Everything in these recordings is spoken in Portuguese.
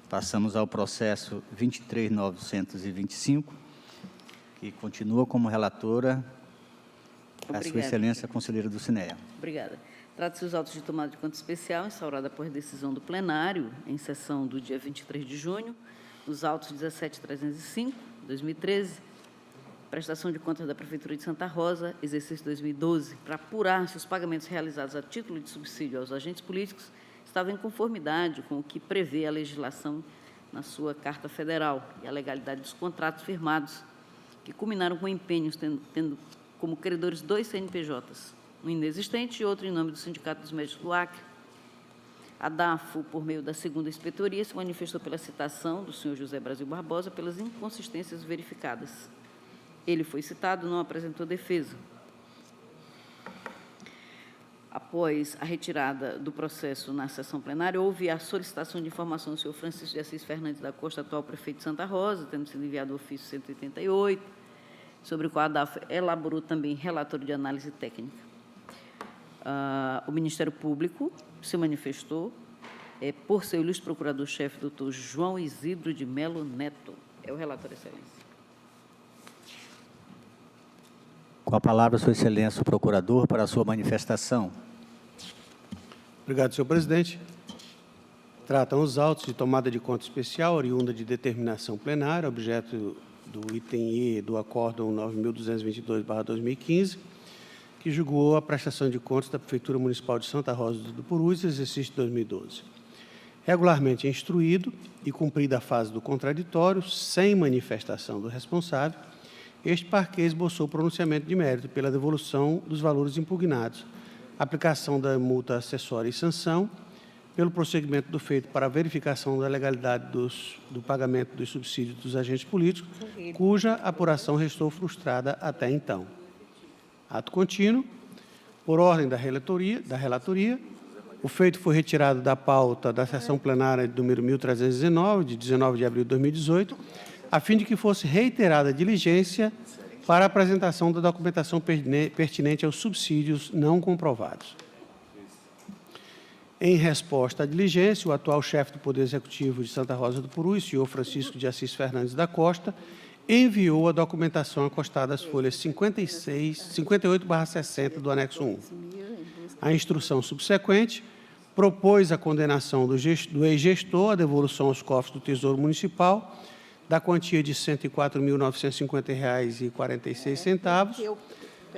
Passamos ao processo 23.925, que continua como relatora a Sua Excelência a Conselheira do CINEA. Obrigada. Trata-se dos autos de tomada de conta especial, instaurada por decisão do plenário, em sessão do dia 23 de junho, nos autos 17.305, 2013, prestação de contas da Prefeitura de Santa Rosa, exercício 2012, para apurar se os pagamentos realizados a título de subsídio aos agentes políticos estavam em conformidade com o que prevê a legislação na sua Carta Federal e a legalidade dos contratos firmados, que culminaram com empenhos tendo como credores 2 CNPJs, um inexistente e outro em nome do Sindicato dos Médicos do Acre. A DAFO, por meio da segunda inspetoria, se manifestou pela citação do senhor José Brasil Barbosa pelas inconsistências verificadas. Ele foi citado, não apresentou defesa. Após a retirada do processo na sessão plenária, houve a solicitação de informação do senhor Francisco de Assis Fernandes da Costa, atual prefeito de Santa Rosa, tendo sido enviado o ofício 188, sobre o qual a DAFO elaborou também relatório de análise técnica. O Ministério Público se manifestou por seu ilustre procurador-chefe, doutor João Isidro de Melo Neto. É o relator, Excelência. Com a palavra, Sua Excelência, o procurador, para a sua manifestação. Obrigado, senhor presidente. Tratam os autos de tomada de conta especial, oriunda de determinação plenária, objeto do item E do Acórdão 9.222/2015, que julgou a prestação de contas da Prefeitura Municipal de Santa Rosa do Purus, exercício 2012. Regularmente instruído e cumprida a fase do contraditório, sem manifestação do responsável, este parquê esboçou pronunciamento de mérito pela devolução dos valores impugnados, aplicação da multa acessória e sanção, pelo prosseguimento do feito para a verificação da legalidade do pagamento dos subsídios dos agentes políticos, cuja apuração restou frustrada até então. Ato contínuo, por ordem da relatoria, o feito foi retirado da pauta da sessão plenária de número 1319, de 19 de abril de 2018, a fim de que fosse reiterada a diligência para a apresentação da documentação pertinente aos subsídios não comprovados. Em resposta à diligência, o atual chefe do Poder Executivo de Santa Rosa do Purus, senhor Francisco de Assis Fernandes da Costa, enviou a documentação acostada às folhas 58/60 do anexo 1. A instrução subsequente propôs a condenação do ex-gestor à devolução aos cofres do Tesouro Municipal da quantia de R$ 104.950,46,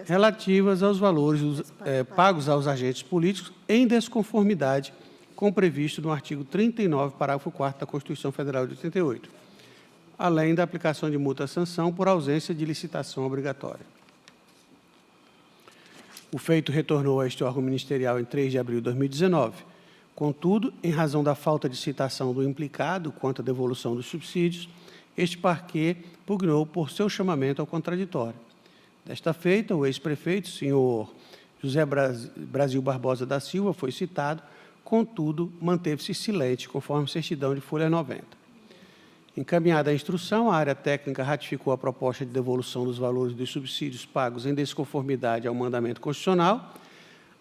relativas aos valores pagos aos agentes políticos em desconformidade com o previsto no artigo 39, parágrafo 4º da Constituição Federal de 88, além da aplicação de multa-sanção por ausência de licitação obrigatória. O feito retornou a este órgão ministerial em 3 de abril de 2019. Contudo, em razão da falta de citação do implicado quanto à devolução dos subsídios, este parquê pugnou por seu chamamento ao contraditório. Desta feita, o ex-prefeito, senhor José Brasil Barbosa da Silva, foi citado, contudo, manteve-se silente, conforme certidão de folha 90. Encaminhada a instrução, a área técnica ratificou a proposta de devolução dos valores dos subsídios pagos em desconformidade ao mandamento constitucional,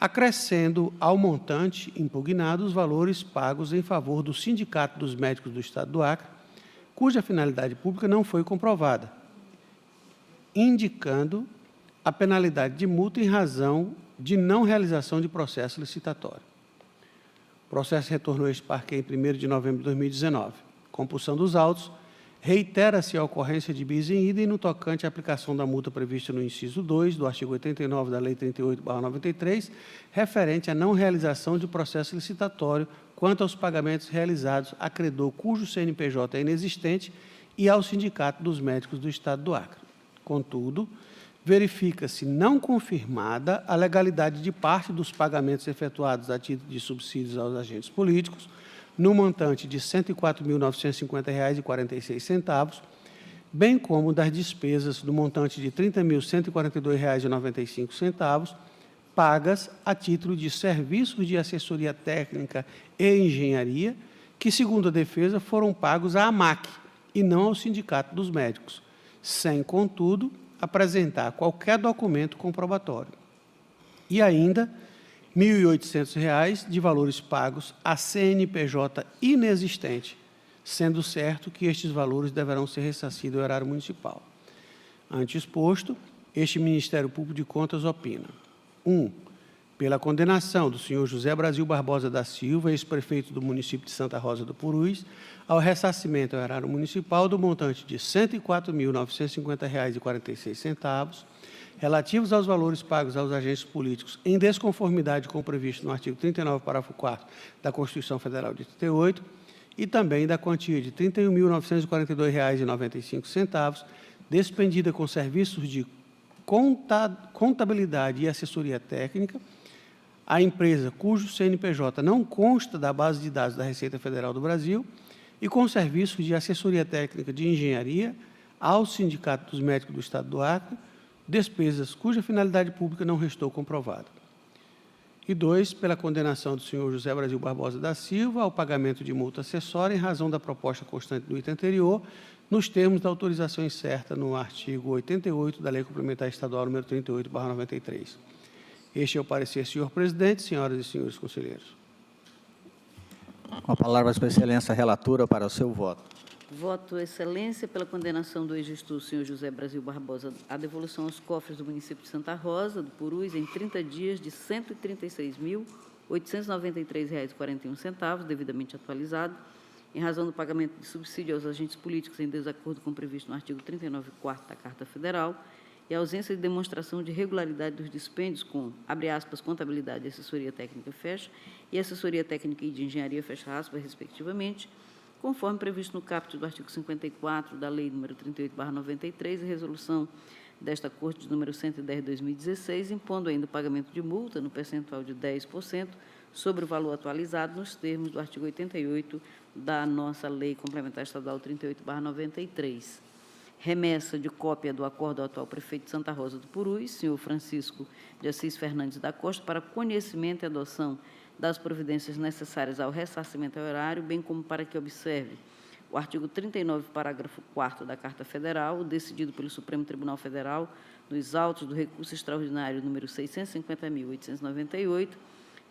acrescendo ao montante impugnado os valores pagos em favor do Sindicato dos Médicos do Estado do Acre, cuja finalidade pública não foi comprovada, indicando a penalidade de multa em razão de não realização de processo licitatório. O processo retornou a este parquê em 1º de novembro de 2019. Compulsão dos autos, reitera-se a ocorrência de bis in idem no tocante à aplicação da multa prevista no inciso 2 do artigo 89 da Lei 38/93, referente à não realização de processo licitatório quanto aos pagamentos realizados a credor cujo CNPJ é inexistente e ao Sindicato dos Médicos do Estado do Acre. Contudo, verifica-se não confirmada a legalidade de parte dos pagamentos efetuados a título de subsídios aos agentes políticos, no montante de R$ 104.950,46, bem como das despesas do montante de R$ 30.142,95, pagas a título de serviços de assessoria técnica e engenharia, que, segundo a defesa, foram pagos à AMAC e não ao Sindicato dos Médicos, sem, contudo, apresentar qualquer documento comprobatório. E ainda R$ 1.800 de valores pagos a CNPJ inexistente, sendo certo que estes valores deverão ser ressarcidos ao erário municipal. Ante exposto, este Ministério Público de Contas opina: 1. Pela condenação do senhor José Brasil Barbosa da Silva, ex-prefeito do município de Santa Rosa do Purus, ao ressarcimento ao erário municipal do montante de R$ 104.950,46, relativos aos valores pagos aos agentes políticos em desconformidade com o previsto no artigo 39, parágrafo 4º da Constituição Federal de 88, e também da quantia de R$ 31.942,95, despendida com serviços de contabilidade e assessoria técnica, a empresa cujo CNPJ não consta da base de dados da Receita Federal do Brasil e com serviços de assessoria técnica de engenharia ao Sindicato dos Médicos do Estado do Acre, despesas cuja finalidade pública não restou comprovada. E 2, pela condenação do senhor José Brasil Barbosa da Silva ao pagamento de multa acessória em razão da proposta constante do item anterior, nos termos da autorização incerta no artigo 88 da Lei Complementar Estadual nº 38/93. Este é o parecer, senhor presidente, senhoras e senhores conselheiros. Com a palavra, Sua Excelência, a relatora, para o seu voto. Voto, Excelência, pela condenação do ex-gestor, senhor José Brasil Barbosa, à devolução aos cofres do município de Santa Rosa do Purus em 30 dias de R$ 136.893,41, devidamente atualizado, em razão do pagamento de subsídio aos agentes políticos em desacordo com o previsto no artigo 39, 4º da Carta Federal, e a ausência de demonstração de regularidade dos dispêndios com, abre aspas, contabilidade e assessoria técnica, fecha, e assessoria técnica e de engenharia, fecha aspas, respectivamente, conforme previsto no caput do artigo 54 da Lei nº 38/93 e resolução desta Corte de número 110 de 2016, impondo ainda o pagamento de multa no percentual de 10% sobre o valor atualizado nos termos do artigo 88 da nossa Lei Complementar Estadual 38/93. Remessa de cópia do acordo ao atual prefeito de Santa Rosa do Purus, senhor Francisco de Assis Fernandes da Costa, para conhecimento e adoção das providências necessárias ao ressarcimento ao erário, bem como para que observe o artigo 39, parágrafo 4º da Carta Federal, decidido pelo Supremo Tribunal Federal, nos autos do recurso extraordinário número 650.898,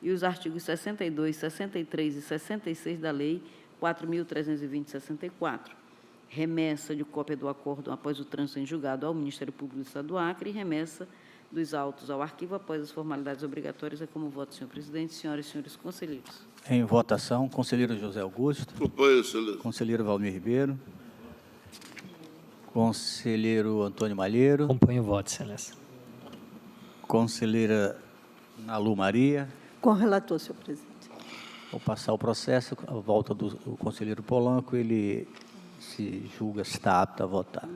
e os artigos 62, 63 e 66 da Lei 4.320/64. Remessa de cópia do acordo após o trânsito em julgado ao Ministério Público do Estado do Acre e remessa dos autos ao arquivo após as formalidades obrigatórias. É como voto, senhor presidente, senhoras e senhores conselheiros. Em votação, conselheiro José Augusto. Acompanho, excelência. Conselheiro Valmir Ribeiro. Conselheiro Antônio Malheiro. Acompanho o voto, excelência. Conselheira Nalu Maria. Com o relator, senhor presidente. Vou passar o processo. A volta do conselheiro Polanco, ele se julga se está apto a votar.